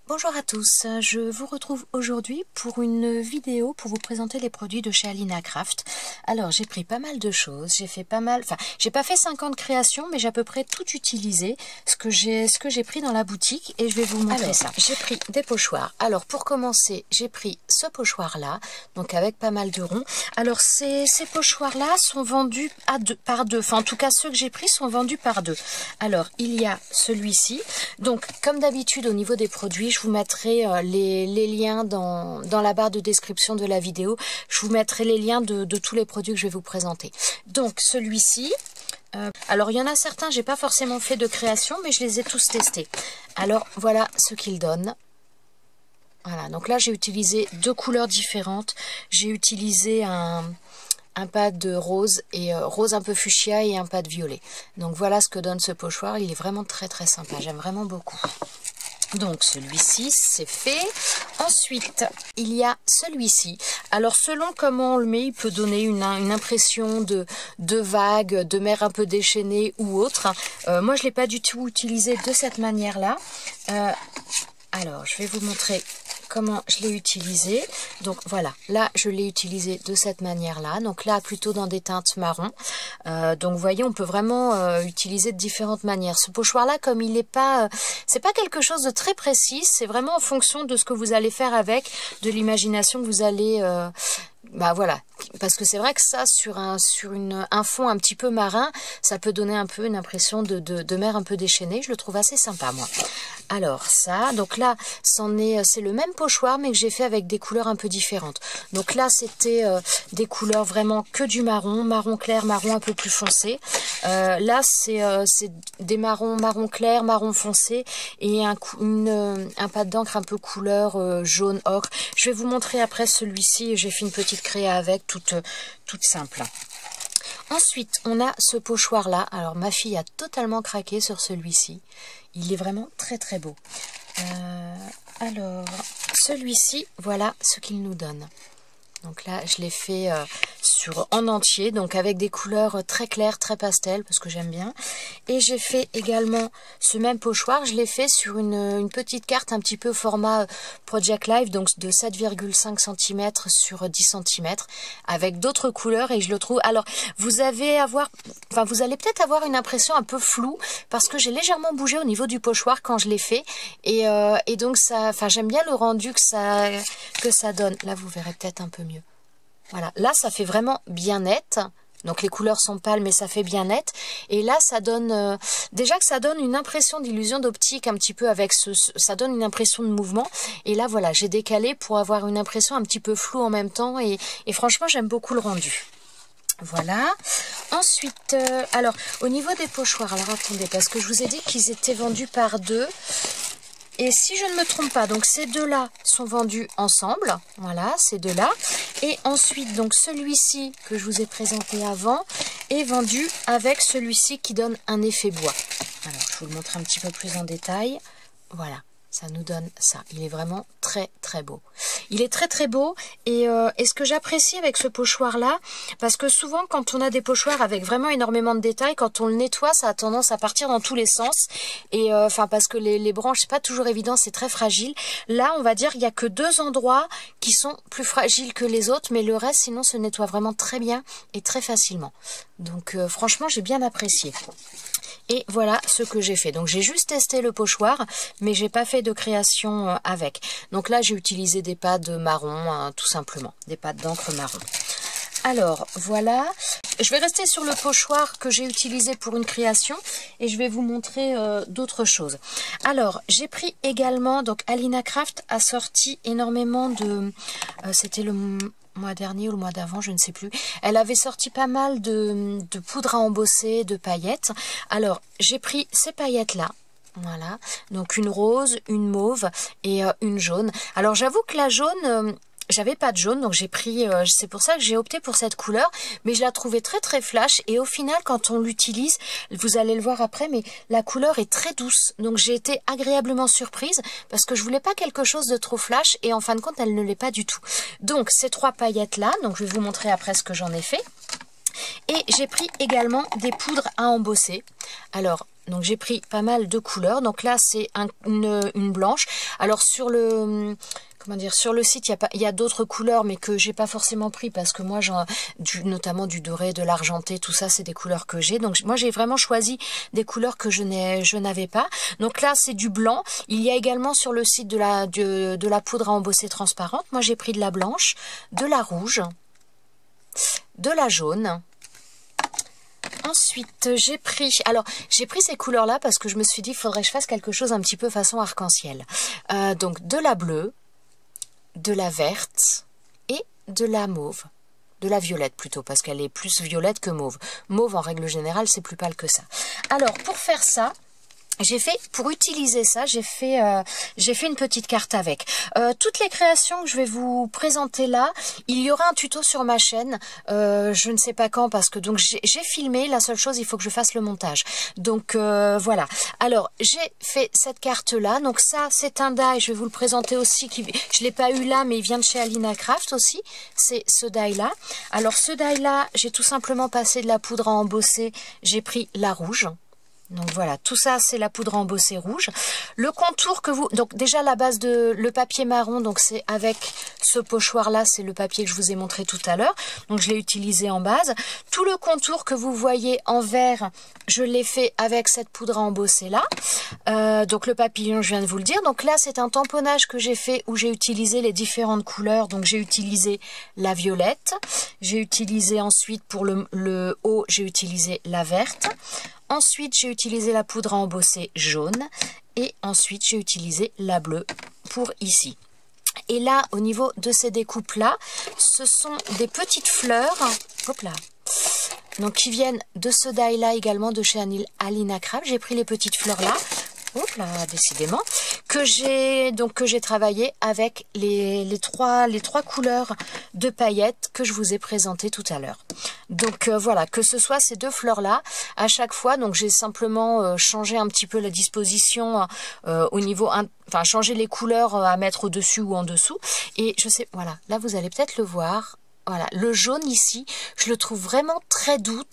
Bonjour à tous, je vous retrouve aujourd'hui pour une vidéo pour vous présenter les produits de chez Alina Craft. Alors j'ai pris pas mal de choses, j'ai fait pas mal, j'ai pas fait 50 créations mais j'ai à peu près tout utilisé, ce que j'ai pris dans la boutique et je vais vous montrer ça. J'ai pris des pochoirs. Alors pour commencer, j'ai pris ce pochoir là, donc avec pas mal de ronds. Alors ces pochoirs là sont vendus par deux, enfin en tout cas ceux que j'ai pris sont vendus par deux. Alors il y a celui-ci, donc comme d'habitude au niveau des produits, je vous mettrai les liens dans la barre de description de la vidéo. Je vous mettrai les liens de tous les produits que je vais vous présenter. Donc celui-ci, alors il y en a certains, j'ai pas forcément fait de création, mais je les ai tous testés. Alors voilà ce qu'il donne. Voilà, donc là j'ai utilisé deux couleurs différentes. J'ai utilisé un pad de rose et rose un peu fuchsia et un pad violet. Donc voilà ce que donne ce pochoir. Il est vraiment très très sympa. J'aime vraiment beaucoup. Donc celui-ci c'est fait. Ensuite il y a celui-ci. Alors selon comment on le met, il peut donner une impression de vague, de mer un peu déchaînée ou autre. Moi je l'ai pas du tout utilisé de cette manière-là. Alors je vais vous montrer comment je l'ai utilisé. Donc voilà, là je l'ai utilisé de cette manière-là. Donc là plutôt dans des teintes marron. Donc vous voyez, on peut vraiment utiliser de différentes manières. Ce pochoir-là, comme il n'est pas, c'est pas quelque chose de très précis. C'est vraiment en fonction de ce que vous allez faire avec, de l'imagination que vous allez. Bah voilà, parce que c'est vrai que ça sur un fond un petit peu marin, ça peut donner un peu une impression de mer un peu déchaînée. Je le trouve assez sympa moi. Alors ça, donc là c'est le même pochoir mais que j'ai fait avec des couleurs un peu différentes. Donc là c'était des couleurs vraiment que du marron, marron clair, marron un peu plus foncé. Là c'est des marron clair, marron foncé et un pad d'encre un peu couleur jaune ocre. Je vais vous montrer après celui-ci, j'ai fait une petite créa avec, toute simple. Ensuite, on a ce pochoir-là. Alors, ma fille a totalement craqué sur celui-ci. Il est vraiment très très beau. Alors, celui-ci, voilà ce qu'il nous donne. Donc là, je l'ai fait en entier, donc avec des couleurs très claires, très pastel, parce que j'aime bien. Et j'ai fait également ce même pochoir, je l'ai fait sur une petite carte un petit peu format Project Live, donc de 7,5 cm sur 10 cm, avec d'autres couleurs, et je le trouve... Alors, vous allez peut-être avoir une impression un peu floue, parce que j'ai légèrement bougé au niveau du pochoir quand je l'ai fait, et donc ça, j'aime bien le rendu que ça donne. Là, vous verrez peut-être un peu mieux. Voilà, là ça fait vraiment bien net. Donc les couleurs sont pâles mais ça fait bien net. Et là ça donne, déjà que ça donne une impression d'illusion d'optique un petit peu avec ça donne une impression de mouvement. Et là voilà, j'ai décalé pour avoir une impression un petit peu floue en même temps. Et franchement j'aime beaucoup le rendu. Voilà. Ensuite, alors au niveau des pochoirs, alors attendez, parce que je vous ai dit qu'ils étaient vendus par deux. Et si je ne me trompe pas, donc ces deux-là sont vendus ensemble. Voilà, ces deux-là. Et ensuite, donc celui-ci que je vous ai présenté avant est vendu avec celui-ci qui donne un effet bois. Alors, je vous le montre un petit peu plus en détail. Voilà, ça nous donne ça. Il est vraiment très très beau. Il est très très beau et ce que j'apprécie avec ce pochoir là, parce que souvent quand on a des pochoirs avec vraiment énormément de détails, quand on le nettoie ça a tendance à partir dans tous les sens et parce que les branches c'est pas toujours évident, c'est très fragile. Là on va dire il y a que deux endroits qui sont plus fragiles que les autres, mais le reste sinon se nettoie vraiment très bien et très facilement. Donc franchement j'ai bien apprécié. Et voilà ce que j'ai fait. Donc j'ai juste testé le pochoir, mais j'ai pas fait de création avec. Donc là j'ai utilisé des pads marron, tout simplement, des pads d'encre marron. Alors voilà, je vais rester sur le pochoir que j'ai utilisé pour une création et je vais vous montrer d'autres choses. Alors j'ai pris également, donc Alina Craft a sorti énormément de, c'était le mois dernier ou le mois d'avant, je ne sais plus. Elle avait sorti pas mal de poudre à embosser, de paillettes. Alors, j'ai pris ces paillettes-là. Voilà. Donc, une rose, une mauve et une jaune. Alors, j'avoue que la jaune... j'avais pas de jaune, donc j'ai pris, c'est pour ça que j'ai opté pour cette couleur, mais je la trouvais très très flash, et au final quand on l'utilise, vous allez le voir après, mais la couleur est très douce, donc j'ai été agréablement surprise, parce que je voulais pas quelque chose de trop flash, et en fin de compte elle ne l'est pas du tout. Donc ces trois paillettes là, donc je vais vous montrer après ce que j'en ai fait, et j'ai pris également des poudres à embosser. Alors Donc j'ai pris pas mal de couleurs. Donc là c'est une blanche. Alors sur le... Comment dire, sur le site, il y a d'autres couleurs, mais que j'ai pas forcément pris parce que moi, notamment du doré, de l'argenté, tout ça, c'est des couleurs que j'ai. Donc moi, j'ai vraiment choisi des couleurs que je n'avais pas. Donc là, c'est du blanc. Il y a également sur le site de la poudre à embosser transparente. Moi, j'ai pris de la blanche, de la rouge, de la jaune. Ensuite, j'ai pris ces couleurs-là parce que je me suis dit, il faudrait que je fasse quelque chose un petit peu façon arc-en-ciel. Donc de la bleue, de la verte et de la mauve. De la violette plutôt, parce qu'elle est plus violette que mauve. Mauve, en règle générale, c'est plus pâle que ça. Alors, pour faire ça, pour utiliser ça, j'ai fait une petite carte avec. Toutes les créations que je vais vous présenter là, il y aura un tuto sur ma chaîne, je ne sais pas quand, parce que donc j'ai filmé, la seule chose, il faut que je fasse le montage. Donc voilà. Alors, j'ai fait cette carte là, donc ça, c'est un die, je vais vous le présenter aussi, je l'ai pas eu là, mais il vient de chez Alina Craft aussi, c'est ce die là. Alors, ce die là, j'ai tout simplement passé de la poudre à embosser, j'ai pris la rouge. Donc voilà, tout ça c'est la poudre embossée rouge. Le contour que vous... Donc déjà la base de le papier marron, donc c'est avec ce pochoir là, c'est le papier que je vous ai montré tout à l'heure. Donc je l'ai utilisé en base. Tout le contour que vous voyez en vert, je l'ai fait avec cette poudre à embosser là. Donc le papillon, je viens de vous le dire. Donc là c'est un tamponnage que j'ai fait où j'ai utilisé les différentes couleurs. Donc j'ai utilisé la violette. J'ai utilisé ensuite pour le haut, j'ai utilisé la verte. Ensuite, j'ai utilisé la poudre à embosser jaune et ensuite j'ai utilisé la bleue pour ici. Et là, au niveau de ces découpes-là, ce sont des petites fleurs, hop là, donc qui viennent de ce die-là également de chez Alina Craft. J'ai pris les petites fleurs-là, hop là, décidément, que j'ai travaillé avec les trois couleurs de paillettes que je vous ai présentées tout à l'heure. Donc voilà, que ce soit ces deux fleurs là, à chaque fois, donc j'ai simplement changé un petit peu la disposition au niveau, enfin changé les couleurs à mettre au-dessus ou en dessous. Et je sais, voilà, là vous allez peut-être le voir, voilà, le jaune ici, je le trouve vraiment très doux,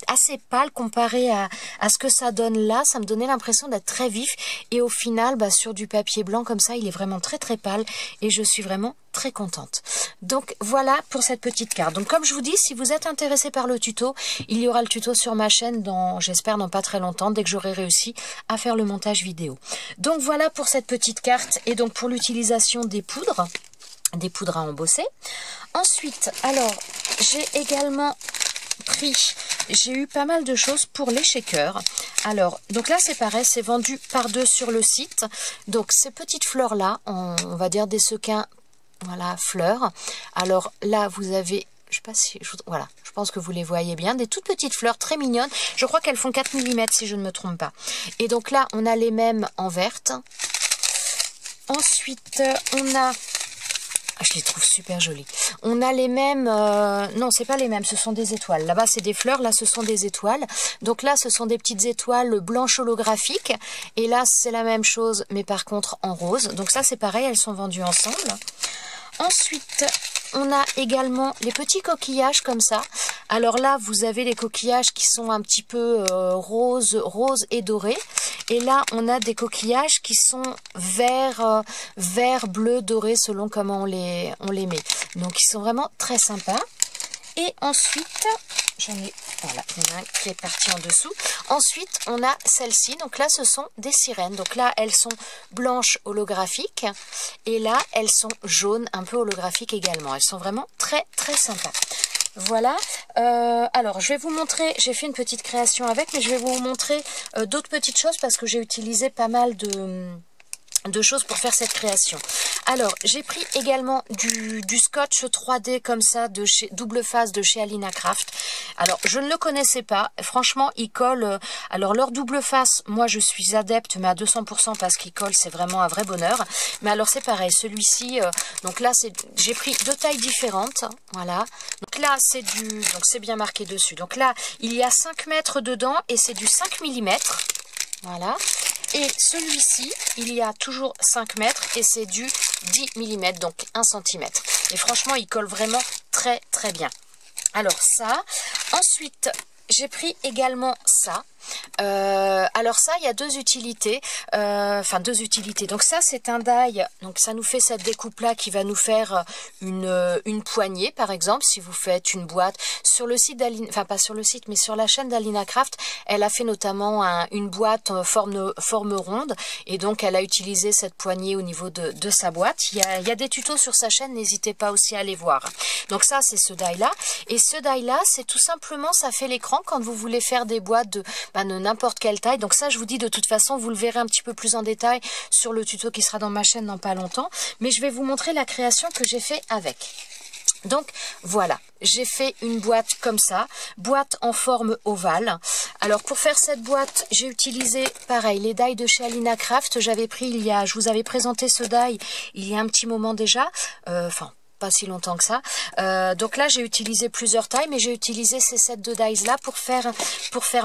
assez pâle comparé à ce que ça donne là. Ça me donnait l'impression d'être très vif et au final sur du papier blanc comme ça il est vraiment très pâle et je suis vraiment très contente. Donc voilà pour cette petite carte. Donc comme je vous dis, si vous êtes intéressé par le tuto, il y aura le tuto sur ma chaîne j'espère dans pas très longtemps, dès que j'aurai réussi à faire le montage vidéo. Donc voilà pour cette petite carte et donc pour l'utilisation des poudres à embosser. Ensuite, alors j'ai également j'ai eu pas mal de choses pour les shakers. Alors, donc là c'est pareil, c'est vendu par deux sur le site. Donc ces petites fleurs là, on va dire des sequins, voilà, fleurs. Alors là vous avez, je sais pas si, voilà, je pense que vous les voyez bien, des toutes petites fleurs très mignonnes. Je crois qu'elles font 4 mm si je ne me trompe pas. Et donc là on a les mêmes en verte. Ensuite on a... je les trouve super jolies. On a les mêmes... non, c'est pas les mêmes, ce sont des étoiles. Là-bas, c'est des fleurs, là, ce sont des étoiles. Donc là, ce sont des petites étoiles blanches holographiques. Et là, c'est la même chose, mais par contre en rose. Donc ça, c'est pareil, elles sont vendues ensemble. Ensuite, on a également les petits coquillages comme ça. Alors là, vous avez les coquillages qui sont un petit peu rose et dorés. Et là, on a des coquillages qui sont vert, bleu, doré, selon comment on les met. Donc, ils sont vraiment très sympas. Et ensuite, voilà, il y en a un qui est parti en dessous. Ensuite, on a celle-ci. Donc là, ce sont des sirènes. Donc là, elles sont blanches holographiques. Et là, elles sont jaunes, un peu holographiques également. Elles sont vraiment très sympas. Voilà, alors je vais vous montrer, j'ai fait une petite création avec, mais je vais vous montrer d'autres petites choses parce que j'ai utilisé pas mal de choses pour faire cette création. Alors, j'ai pris également du scotch 3D comme ça, de chez double face de chez Alina Craft. Alors, je ne le connaissais pas. Franchement, il colle. Alors, leur double face, moi, je suis adepte, mais à 200% parce qu'il colle, c'est vraiment un vrai bonheur. Mais alors, c'est pareil. Celui-ci, donc là, j'ai pris deux tailles différentes. Voilà. Donc là, donc c'est bien marqué dessus. Donc là, il y a 5 mètres dedans et c'est du 5 mm. Voilà. Et celui-ci, il y a toujours 5 mètres et c'est du 10 mm, donc 1 cm. Et franchement, il colle vraiment très bien. Alors ça, ensuite, j'ai pris également ça. Alors ça, il y a deux utilités. Enfin, deux utilités. Donc ça, c'est un die. Donc ça nous fait cette découpe-là qui va nous faire une poignée, par exemple, si vous faites une boîte. Sur le site d'Alina, enfin pas sur le site, mais sur la chaîne d'Alina Craft, elle a fait notamment une boîte en forme ronde. Et donc, elle a utilisé cette poignée au niveau de sa boîte. Il y a des tutos sur sa chaîne, n'hésitez pas aussi à aller voir. Donc ça, c'est ce die-là. Et ce die-là, c'est tout simplement, ça fait l'écran quand vous voulez faire des boîtes de n'importe quelle taille. Donc ça, je vous dis de toute façon, vous le verrez un petit peu plus en détail sur le tuto qui sera dans ma chaîne dans pas longtemps. Mais je vais vous montrer la création que j'ai fait avec. Donc voilà, j'ai fait une boîte comme ça, boîte en forme ovale. Alors pour faire cette boîte, j'ai utilisé pareil les die de chez Alina Craft. J'avais pris je vous avais présenté ce die il y a un petit moment déjà, enfin pas si longtemps que ça. Donc là j'ai utilisé plusieurs tailles, mais j'ai utilisé ces sets de dies là pour faire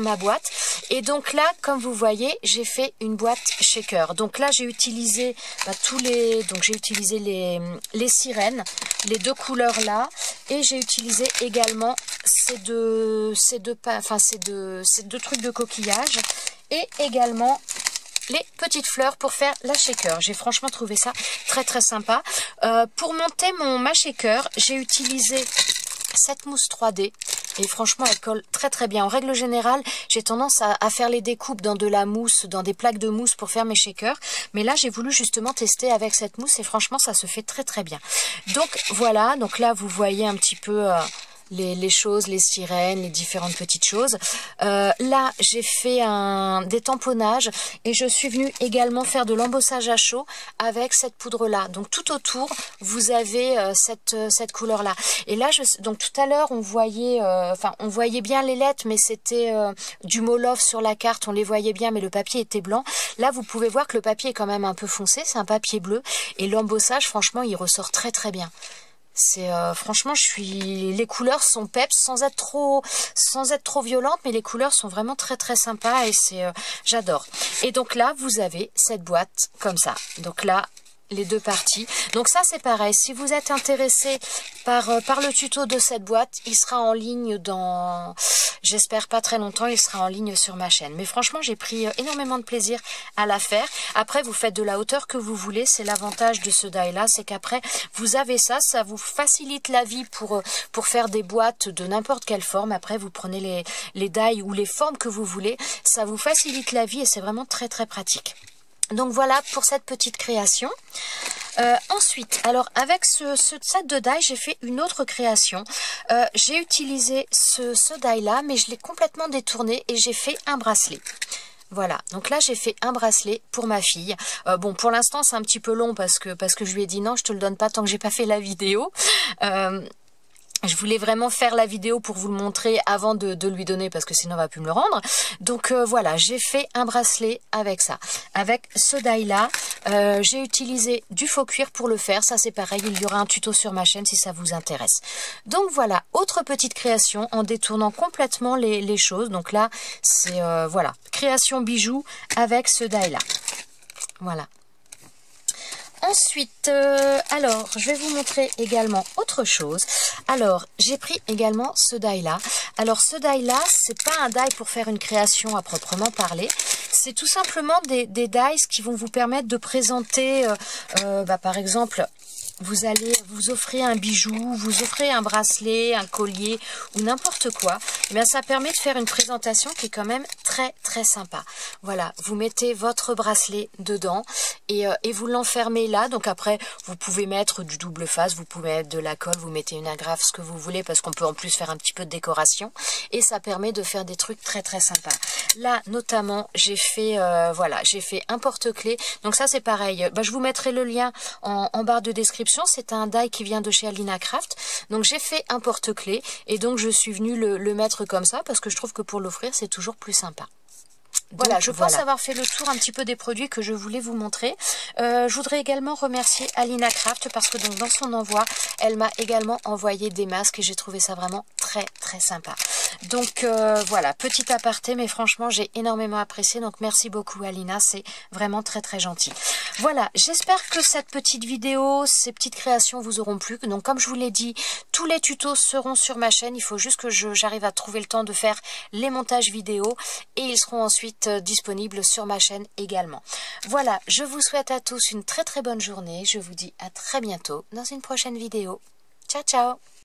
ma boîte. Et donc là, comme vous voyez, j'ai fait une boîte shaker. Donc là j'ai utilisé les sirènes, les deux couleurs là, et j'ai utilisé également ces deux trucs de coquillage, et également les petites fleurs pour faire la shaker. J'ai franchement trouvé ça très très sympa. Pour monter ma shaker, j'ai utilisé cette mousse 3D. Et franchement, elle colle très très bien. En règle générale, j'ai tendance à faire les découpes dans de la mousse, dans des plaques de mousse pour faire mes shakers. Mais là, j'ai voulu justement tester avec cette mousse et franchement, ça se fait très très bien. Donc voilà, donc là, vous voyez un petit peu les choses, les sirènes, les différentes petites choses. Là, j'ai fait des tamponnages et je suis venue également faire de l'embossage à chaud avec cette poudre-là. Donc tout autour, vous avez cette couleur-là. Et là, donc tout à l'heure, on voyait bien les lettres, mais c'était du Molof sur la carte. On les voyait bien, mais le papier était blanc. Là, vous pouvez voir que le papier est quand même un peu foncé. C'est un papier bleu. Et l'embossage, franchement, il ressort très très bien. C'est franchement, les couleurs sont peps sans être trop violentes, mais les couleurs sont vraiment très très sympas et j'adore. Et donc là, vous avez cette boîte comme ça. Donc là, les deux parties. Donc ça, c'est pareil. Si vous êtes intéressé par le tuto de cette boîte, il sera en ligne dans, j'espère pas très longtemps, il sera en ligne sur ma chaîne. Mais franchement, j'ai pris énormément de plaisir à la faire. Après, vous faites de la hauteur que vous voulez. C'est l'avantage de ce die-là, c'est qu'après, vous avez ça vous facilite la vie pour faire des boîtes de n'importe quelle forme. Après, vous prenez les die ou les formes que vous voulez. Ça vous facilite la vie et c'est vraiment très très pratique. Donc voilà pour cette petite création. Ensuite, alors avec ce set de die, j'ai fait une autre création. J'ai utilisé ce die là, mais je l'ai complètement détourné et j'ai fait un bracelet. Voilà, donc là j'ai fait un bracelet pour ma fille. Bon, pour l'instant c'est un petit peu long parce que je lui ai dit non, je te le donne pas tant que j'ai pas fait la vidéo. Je voulais vraiment faire la vidéo pour vous le montrer avant de lui donner parce que sinon elle va plus me le rendre. Donc voilà, j'ai fait un bracelet avec ça. Avec ce die là, j'ai utilisé du faux cuir pour le faire. Ça c'est pareil, il y aura un tuto sur ma chaîne si ça vous intéresse. Donc voilà, autre petite création en détournant complètement les choses. Donc là, c'est voilà, création bijoux avec ce die là. Voilà. Ensuite, alors, je vais vous montrer également autre chose. Alors, j'ai pris également ce die-là. Alors, ce die-là, c'est pas un die pour faire une création à proprement parler. C'est tout simplement des dies qui vont vous permettre de présenter, par exemple, vous allez vous offrir un bijou, vous offrez un bracelet, un collier ou n'importe quoi. Eh bien, ça permet de faire une présentation qui est quand même très très sympa. Voilà, vous mettez votre bracelet dedans et vous l'enfermez là. Donc après, vous pouvez mettre du double face, vous pouvez mettre de la colle, vous mettez une agrafe, ce que vous voulez, parce qu'on peut en plus faire un petit peu de décoration. Et ça permet de faire des trucs très très sympas. Là, notamment, j'ai fait voilà, j'ai fait un porte-clés. Donc ça, c'est pareil. Je vous mettrai le lien en barre de description. C'est un die qui vient de chez Alina Craft. Donc j'ai fait un porte-clés et donc je suis venue le mettre comme ça parce que je trouve que pour l'offrir c'est toujours plus sympa. Voilà, donc, je pense avoir fait le tour un petit peu des produits que je voulais vous montrer. Je voudrais également remercier Alina Craft parce que donc dans son envoi, elle m'a également envoyé des masques et j'ai trouvé ça vraiment très très sympa. Donc voilà, petit aparté, mais franchement j'ai énormément apprécié, donc merci beaucoup Alina, c'est vraiment très très gentil. Voilà, j'espère que cette petite vidéo, ces petites créations vous auront plu. Donc comme je vous l'ai dit, tous les tutos seront sur ma chaîne, il faut juste que j'arrive à trouver le temps de faire les montages vidéo et ils seront ensuite disponibles sur ma chaîne également. Voilà, je vous souhaite à tous une très très bonne journée, je vous dis à très bientôt dans une prochaine vidéo. Ciao ciao!